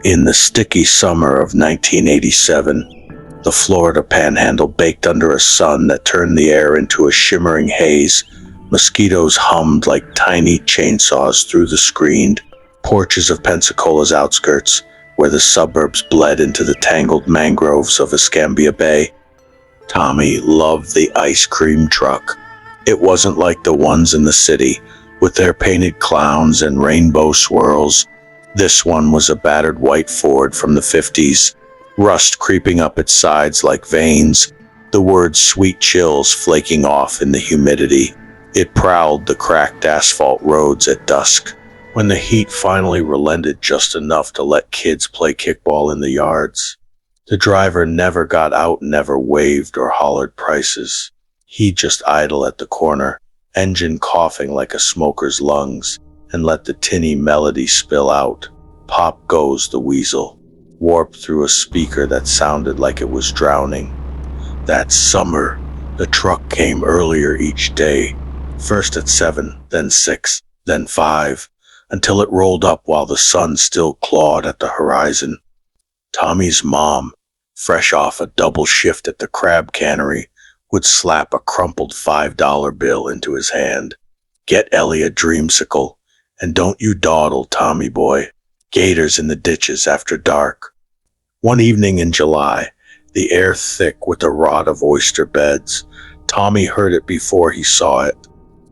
In the sticky summer of 1987, the Florida Panhandle baked under a sun that turned the air into a shimmering haze. Mosquitoes hummed like tiny chainsaws through the screened porches of Pensacola's outskirts, where the suburbs bled into the tangled mangroves of Escambia Bay. Tommy loved the ice cream truck. It wasn't like the ones in the city, with their painted clowns and rainbow swirls. This one was a battered white Ford from the 50s, rust creeping up its sides like veins, the words "sweet chills" flaking off in the humidity. It prowled the cracked asphalt roads at dusk, when the heat finally relented just enough to let kids play kickball in the yards. The driver never got out, never waved or hollered prices. He'd just idle at the corner, engine coughing like a smoker's lungs, and let the tinny melody spill out. Pop Goes the Weasel, warped through a speaker that sounded like it was drowning. That summer, the truck came earlier each day, first at 7, then 6, then 5, until it rolled up while the sun still clawed at the horizon. Tommy's mom, fresh off a double shift at the crab cannery, would slap a crumpled $5 bill into his hand. "Get Ellie a dreamsicle, and don't you dawdle, Tommy boy. Gators in the ditches after dark." One evening in July, the air thick with the rot of oyster beds, Tommy heard it before he saw it.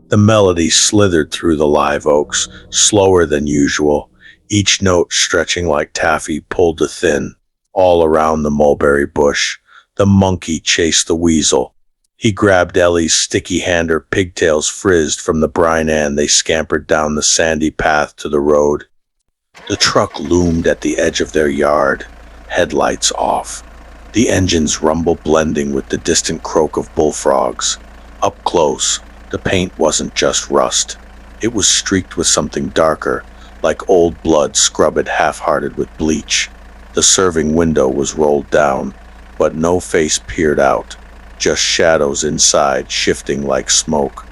The melody slithered through the live oaks, slower than usual, each note stretching like taffy pulled to thin. All around the mulberry bush, the monkey chased the weasel. He grabbed Ellie's sticky hand, her pigtails frizzed from the brine, and they scampered down the sandy path to the road. The truck loomed at the edge of their yard, headlights off, the engine's rumble blending with the distant croak of bullfrogs. Up close, the paint wasn't just rust. It was streaked with something darker, like old blood scrubbed half-hearted with bleach. The serving window was rolled down, but no face peered out, just shadows inside shifting like smoke.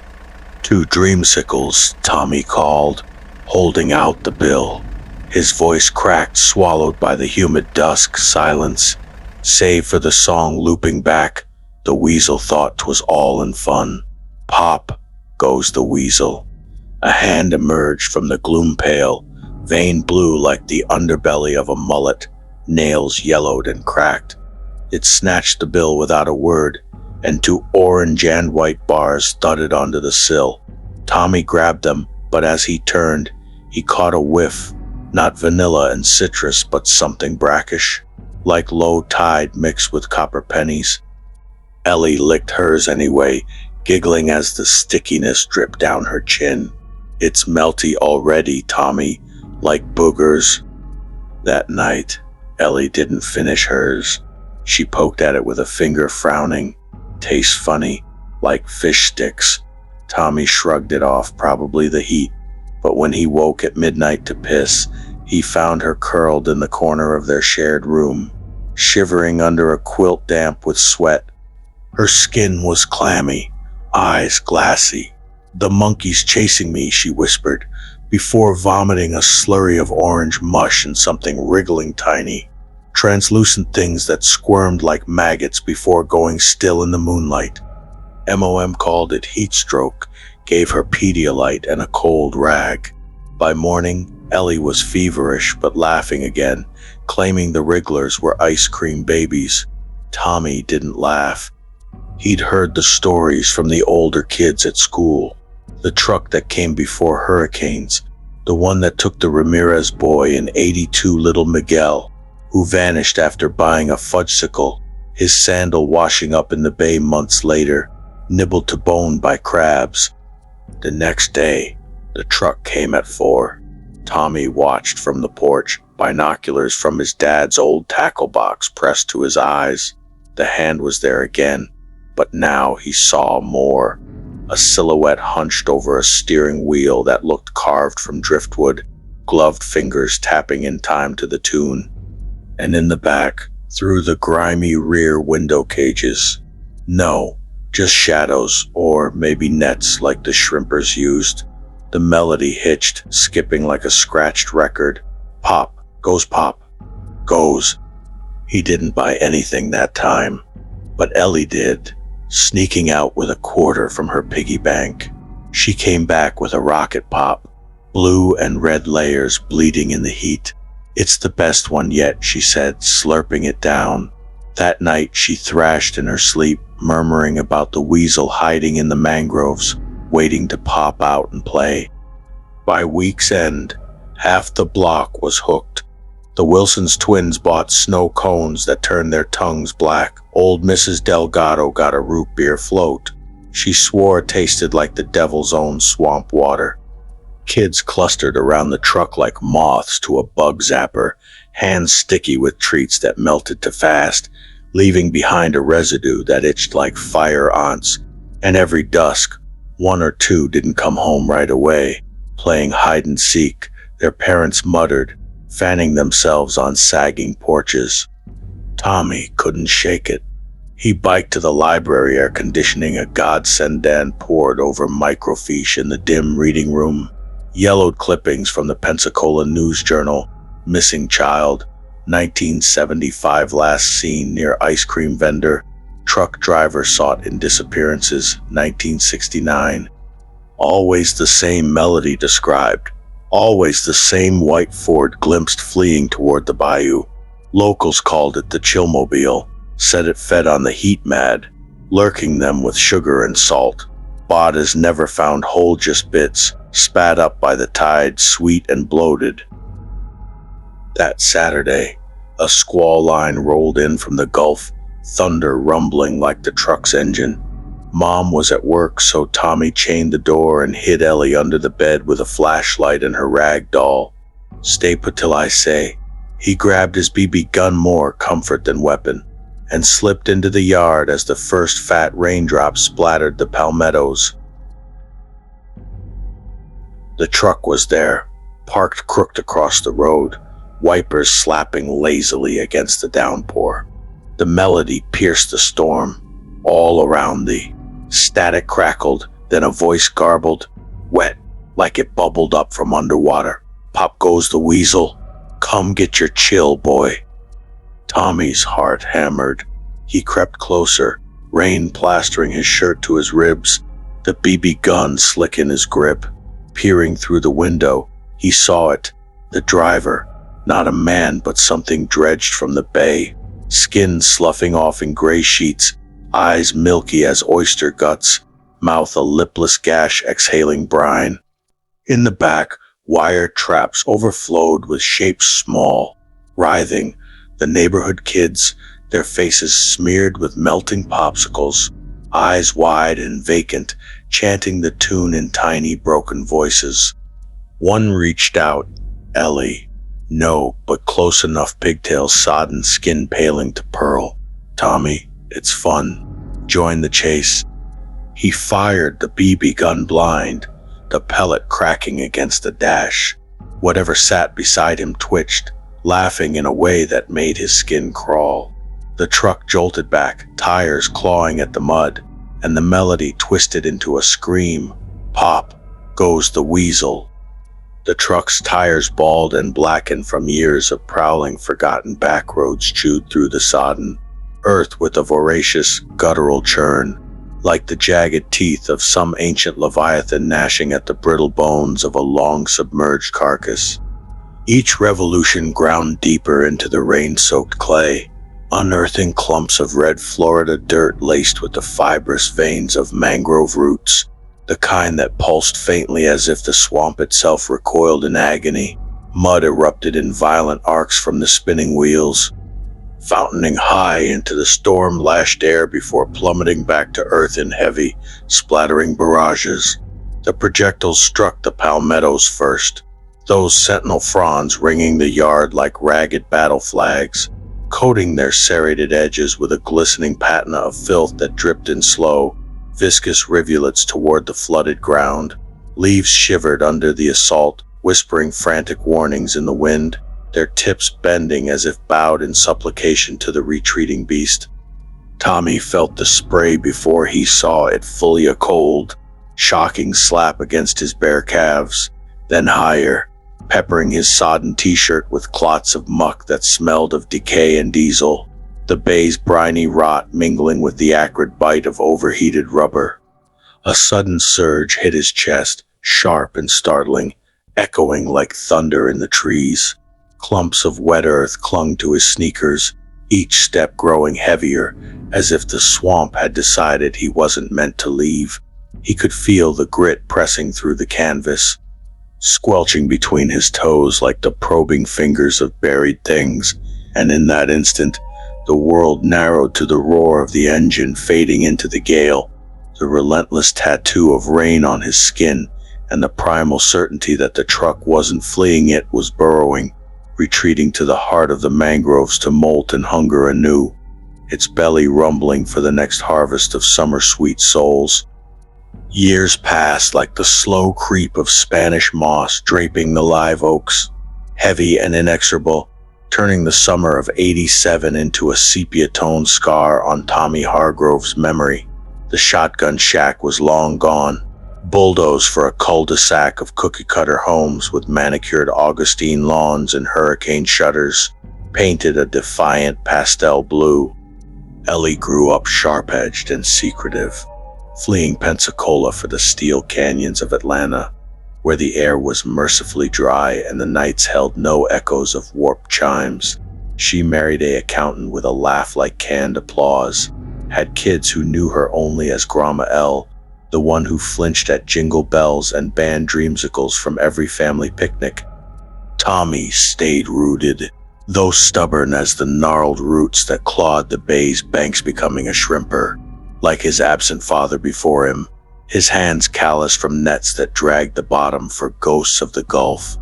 "2 dreamsicles," Tommy called, holding out the bill. His voice cracked, swallowed by the humid dusk silence. Save for the song looping back, the weasel thought 'twas all in fun. Pop Goes the Weasel. A hand emerged from the gloom pale, vein blue like the underbelly of a mullet, nails yellowed and cracked. It snatched the bill without a word, and 2 orange and white bars thudded onto the sill. Tommy grabbed them, but as he turned, he caught a whiff, not vanilla and citrus, but something brackish, like low tide mixed with copper pennies. Ellie licked hers anyway, giggling as the stickiness dripped down her chin. "It's melty already, Tommy, like boogers." That night, Ellie didn't finish hers. She poked at it with a finger, frowning. "Tastes funny, like fish sticks." Tommy shrugged it off, probably the heat. But when he woke at midnight to piss, he found her curled in the corner of their shared room, shivering under a quilt damp with sweat. Her skin was clammy, eyes glassy. "The monkey's chasing me," she whispered, before vomiting a slurry of orange mush and something wriggling tiny. Translucent things that squirmed like maggots before going still in the moonlight. MOM called it heat stroke, gave her Pedialyte and a cold rag. By morning, Ellie was feverish but laughing again, claiming the wrigglers were ice cream babies. Tommy didn't laugh. He'd heard the stories from the older kids at school. The truck that came before hurricanes, the one that took the Ramirez boy and 82 little Miguel, who vanished after buying a fudgesicle, his sandal washing up in the bay months later, nibbled to bone by crabs. The next day, the truck came at 4. Tommy watched from the porch, binoculars from his dad's old tackle box pressed to his eyes. The hand was there again, but now he saw more. A silhouette hunched over a steering wheel that looked carved from driftwood, gloved fingers tapping in time to the tune. And in the back, through the grimy rear window cages, no, just shadows, or maybe nets like the shrimpers used. The melody hitched, skipping like a scratched record. Pop goes pop. Goes. He didn't buy anything that time, but Ellie did, sneaking out with a quarter from her piggy bank. She came back with a rocket pop, blue and red layers bleeding in the heat. "It's the best one yet," she said, slurping it down. That night she thrashed in her sleep, murmuring about the weasel hiding in the mangroves, waiting to pop out and play. By week's end, half the block was hooked. The Wilsons twins bought snow cones that turned their tongues black. Old Mrs. Delgado got a root beer float. She swore it tasted like the devil's own swamp water. Kids clustered around the truck like moths to a bug zapper, hands sticky with treats that melted to fast, leaving behind a residue that itched like fire ants. And every dusk, one or two didn't come home right away, playing hide and seek, their parents muttered, fanning themselves on sagging porches. Tommy couldn't shake it. He biked to the library, air conditioning a godsend Dan poured over microfiche in the dim reading room. Yellowed clippings from the Pensacola News Journal, missing child, 1975 last seen near ice cream vendor, truck driver sought in disappearances, 1969. Always the same melody described, always the same white Ford glimpsed fleeing toward the bayou. Locals called it the Chillmobile, said it fed on the heat mad, lurking them with sugar and salt. Bought as never found whole, just bits, spat up by the tide, sweet and bloated. That Saturday, a squall line rolled in from the Gulf, thunder rumbling like the truck's engine. Mom was at work, so Tommy chained the door and hid Ellie under the bed with a flashlight and her rag doll. "Stay put till I say." He grabbed his BB gun, more comfort than weapon, and slipped into the yard as the first fat raindrops splattered the palmettos. The truck was there, parked crooked across the road, wipers slapping lazily against the downpour. The melody pierced the storm. All around thee. Static crackled, then a voice garbled, wet, like it bubbled up from underwater. "Pop goes the weasel. Come get your chill, boy." Tommy's heart hammered. He crept closer, rain plastering his shirt to his ribs, the BB gun slick in his grip. Peering through the window, he saw it, the driver, not a man but something dredged from the bay, skin sloughing off in gray sheets, eyes milky as oyster guts, mouth a lipless gash exhaling brine. In the back, wire traps overflowed with shapes small, writhing, the neighborhood kids, their faces smeared with melting popsicles, eyes wide and vacant, chanting the tune in tiny broken voices. One reached out, Ellie. No, but close enough, pigtails sodden, skin paling to pearl. "Tommy, it's fun. Join the chase." He fired the BB gun blind, the pellet cracking against the dash. Whatever sat beside him twitched, laughing in a way that made his skin crawl. The truck jolted back, tires clawing at the mud, and the melody twisted into a scream. Pop goes the weasel. The truck's tires bald and blackened from years of prowling, forgotten back roads chewed through the sodden earth with a voracious, guttural churn, like the jagged teeth of some ancient leviathan gnashing at the brittle bones of a long-submerged carcass. Each revolution ground deeper into the rain-soaked clay, unearthing clumps of red Florida dirt laced with the fibrous veins of mangrove roots, the kind that pulsed faintly as if the swamp itself recoiled in agony. Mud erupted in violent arcs from the spinning wheels, fountaining high into the storm-lashed air before plummeting back to earth in heavy, splattering barrages. The projectiles struck the palmettos first, those sentinel fronds ringing the yard like ragged battle flags, coating their serrated edges with a glistening patina of filth that dripped in slow, viscous rivulets toward the flooded ground. Leaves shivered under the assault, whispering frantic warnings in the wind, their tips bending as if bowed in supplication to the retreating beast. Tommy felt the spray before he saw it, fully a cold, shocking slap against his bare calves, then higher, peppering his sodden t-shirt with clots of muck that smelled of decay and diesel, the bay's briny rot mingling with the acrid bite of overheated rubber. A sudden surge hit his chest, sharp and startling, echoing like thunder in the trees. Clumps of wet earth clung to his sneakers, each step growing heavier, as if the swamp had decided he wasn't meant to leave. He could feel the grit pressing through the canvas, squelching between his toes like the probing fingers of buried things, and in that instant, the world narrowed to the roar of the engine fading into the gale, the relentless tattoo of rain on his skin, and the primal certainty that the truck wasn't fleeing, it was burrowing, retreating to the heart of the mangroves to molt and hunger anew, its belly rumbling for the next harvest of summer sweet souls. Years passed like the slow creep of Spanish moss draping the live oaks, heavy and inexorable, turning the summer of '87 into a sepia-toned scar on Tommy Hargrove's memory. The shotgun shack was long gone, bulldozed for a cul-de-sac of cookie-cutter homes with manicured Augustine lawns and hurricane shutters, painted a defiant pastel blue. Ellie grew up sharp-edged and secretive, fleeing Pensacola for the steel canyons of Atlanta, where the air was mercifully dry and the nights held no echoes of warped chimes. She married an accountant with a laugh like canned applause, had kids who knew her only as Grandma L, the one who flinched at jingle bells and banned dreamsicles from every family picnic. Tommy stayed rooted, though stubborn as the gnarled roots that clawed the bay's banks, becoming a shrimper. Like his absent father before him, his hands calloused from nets that dragged the bottom for ghosts of the Gulf.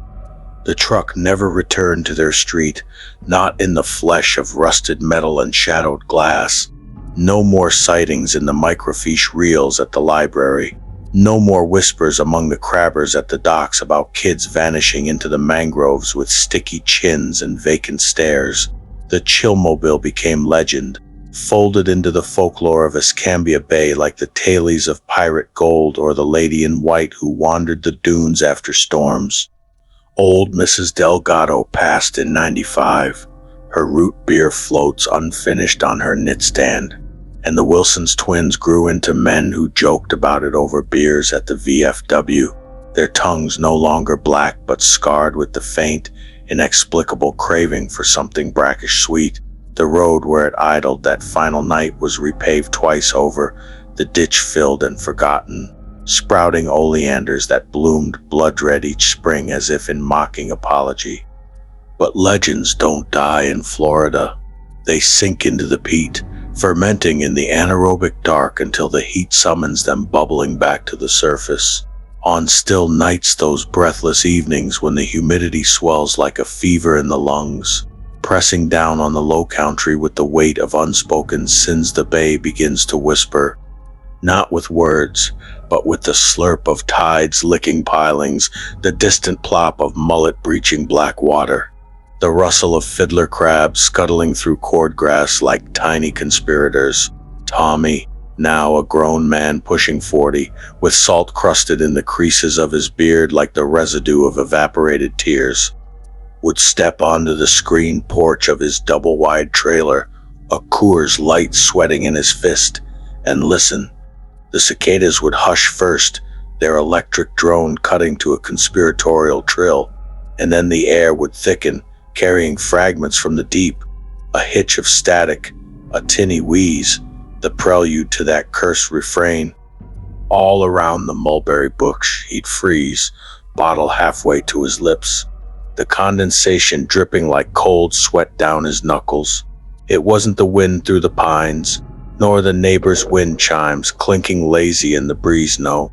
The truck never returned to their street, not in the flesh of rusted metal and shadowed glass. No more sightings in the microfiche reels at the library. No more whispers among the crabbers at the docks about kids vanishing into the mangroves with sticky chins and vacant stares. The Chillmobile became legend, folded into the folklore of Escambia Bay like the tailies of pirate gold or the lady in white who wandered the dunes after storms. Old Mrs. Delgado passed in '95, her root beer floats unfinished on her knitstand, and the Wilsons twins grew into men who joked about it over beers at the VFW, their tongues no longer black but scarred with the faint, inexplicable craving for something brackish sweet. The road where it idled that final night was repaved twice over, the ditch filled and forgotten, sprouting oleanders that bloomed blood-red each spring as if in mocking apology. But legends don't die in Florida. They sink into the peat, fermenting in the anaerobic dark until the heat summons them bubbling back to the surface. On still nights, those breathless evenings when the humidity swells like a fever in the lungs, pressing down on the low country with the weight of unspoken sins, the bay begins to whisper, not with words, but with the slurp of tides licking pilings, the distant plop of mullet breaching black water, the rustle of fiddler crabs scuttling through cordgrass like tiny conspirators. Tommy, now a grown man pushing 40, with salt crusted in the creases of his beard like the residue of evaporated tears, would step onto the screened porch of his double-wide trailer, a Coors Light sweating in his fist, and listen. The cicadas would hush first, their electric drone cutting to a conspiratorial trill, and then the air would thicken, carrying fragments from the deep, a hitch of static, a tinny wheeze, the prelude to that cursed refrain. All around the mulberry bush he'd freeze, bottle halfway to his lips, the condensation dripping like cold sweat down his knuckles. It wasn't the wind through the pines, nor the neighbors' wind chimes clinking lazy in the breeze, no.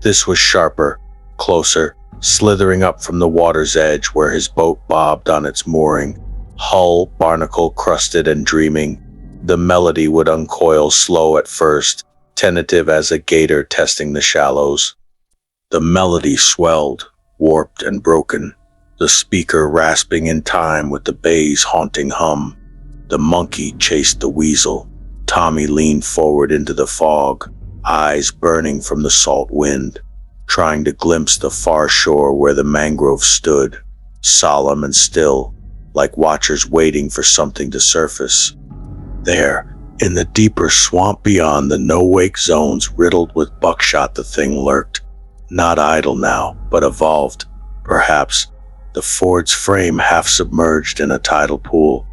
This was sharper, closer, slithering up from the water's edge where his boat bobbed on its mooring, hull barnacle-crusted and dreaming. The melody would uncoil slow at first, tentative as a gator testing the shallows. The melody swelled, warped and broken, the speaker rasping in time with the bay's haunting hum. The monkey chased the weasel. Tommy leaned forward into the fog, eyes burning from the salt wind, trying to glimpse the far shore where the mangrove stood, solemn and still, like watchers waiting for something to surface. There, in the deeper swamp beyond the no-wake zones riddled with buckshot, the thing lurked, not idle now, but evolved, perhaps, the Ford's frame half submerged in a tidal pool,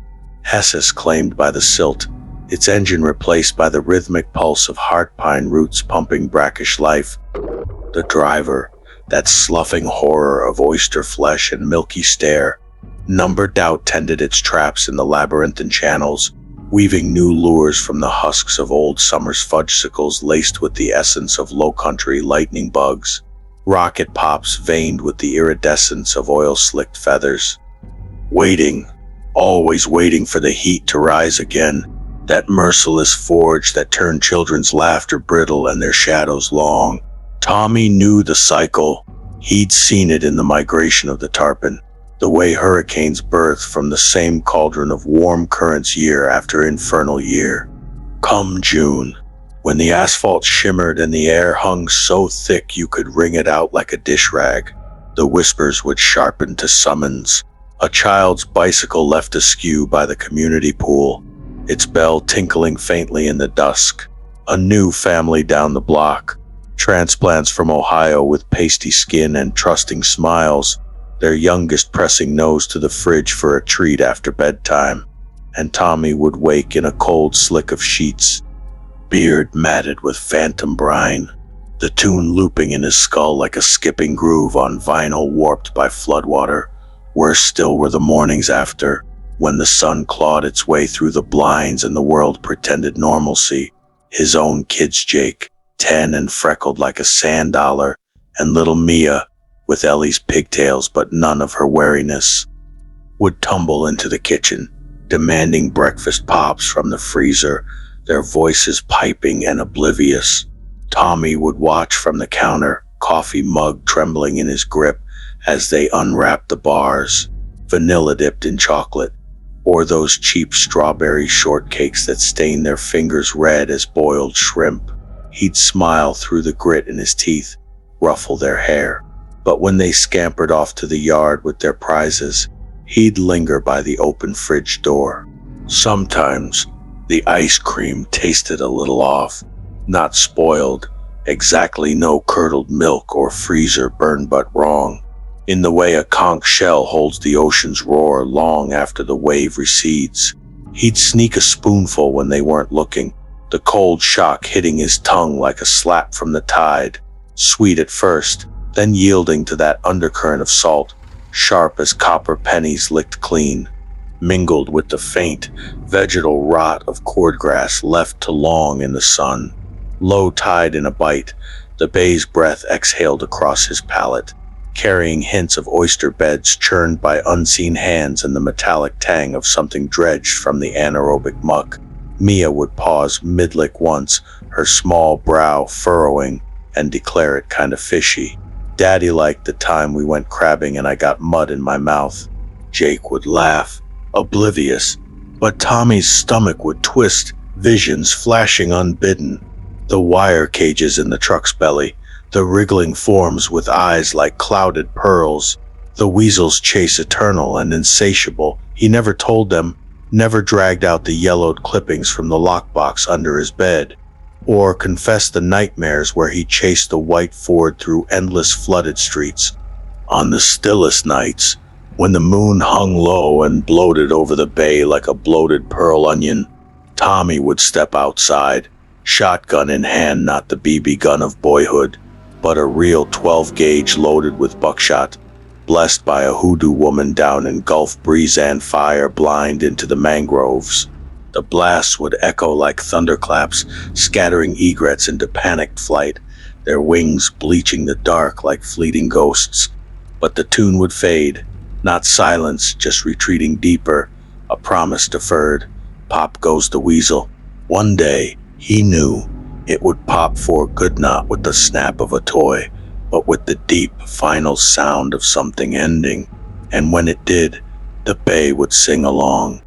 Hesses claimed by the silt, its engine replaced by the rhythmic pulse of heart pine roots pumping brackish life. The driver, that sloughing horror of oyster flesh and milky stare, numbered doubt tended its traps in the labyrinthine channels, weaving new lures from the husks of old summer's fudgesicles laced with the essence of low-country lightning bugs, rocket pops veined with the iridescence of oil-slicked feathers. Waiting, always waiting for the heat to rise again, that merciless forge that turned children's laughter brittle and their shadows long. Tommy knew the cycle. He'd seen it in the migration of the tarpon, the way hurricanes birth from the same cauldron of warm currents year after infernal year. Come June, when the asphalt shimmered and the air hung so thick you could wring it out like a dish rag, the whispers would sharpen to summons. A child's bicycle left askew by the community pool, its bell tinkling faintly in the dusk. A new family down the block, transplants from Ohio with pasty skin and trusting smiles, their youngest pressing nose to the fridge for a treat after bedtime, and Tommy would wake in a cold slick of sheets, beard matted with phantom brine, the tune looping in his skull like a skipping groove on vinyl warped by floodwater. Worse still were the mornings after, when the sun clawed its way through the blinds and the world pretended normalcy. His own kids, Jake, 10 and freckled like a sand dollar, and little Mia, with Ellie's pigtails but none of her wariness, would tumble into the kitchen, demanding breakfast pops from the freezer, their voices piping and oblivious. Tommy would watch from the counter, coffee mug trembling in his grip as they unwrapped the bars, vanilla dipped in chocolate, or those cheap strawberry shortcakes that stained their fingers red as boiled shrimp. He'd smile through the grit in his teeth, ruffle their hair. But when they scampered off to the yard with their prizes, he'd linger by the open fridge door. Sometimes, the ice cream tasted a little off, not spoiled, exactly no curdled milk or freezer burned but wrong, in the way a conch shell holds the ocean's roar long after the wave recedes. He'd sneak a spoonful when they weren't looking, the cold shock hitting his tongue like a slap from the tide, sweet at first, then yielding to that undercurrent of salt, sharp as copper pennies licked clean, mingled with the faint, vegetal rot of cordgrass left to long in the sun. Low tide in a bite, the bay's breath exhaled across his palate, carrying hints of oyster beds churned by unseen hands and the metallic tang of something dredged from the anaerobic muck. Mia would pause mid-lick once, her small brow furrowing, and declare it kinda fishy. Daddy liked the time we went crabbing and I got mud in my mouth. Jake would laugh, oblivious, but Tommy's stomach would twist, visions flashing unbidden. The wire cages in the truck's belly, the wriggling forms with eyes like clouded pearls, the weasel's chase eternal and insatiable. He never told them, never dragged out the yellowed clippings from the lockbox under his bed, or confessed the nightmares where he chased the white Ford through endless flooded streets. On the stillest nights, when the moon hung low and bloated over the bay like a bloated pearl onion, Tommy would step outside, shotgun in hand, not the BB gun of boyhood, but a real 12-gauge loaded with buckshot, blessed by a hoodoo woman down in Gulf breeze and fire blind into the mangroves. The blasts would echo like thunderclaps, scattering egrets into panicked flight, their wings bleaching the dark like fleeting ghosts. But the tune would fade, not silence, just retreating deeper, a promise deferred. Pop Goes the Weasel. One day, he knew it would pop for good, not with the snap of a toy, but with the deep, final sound of something ending. And when it did, the bay would sing along.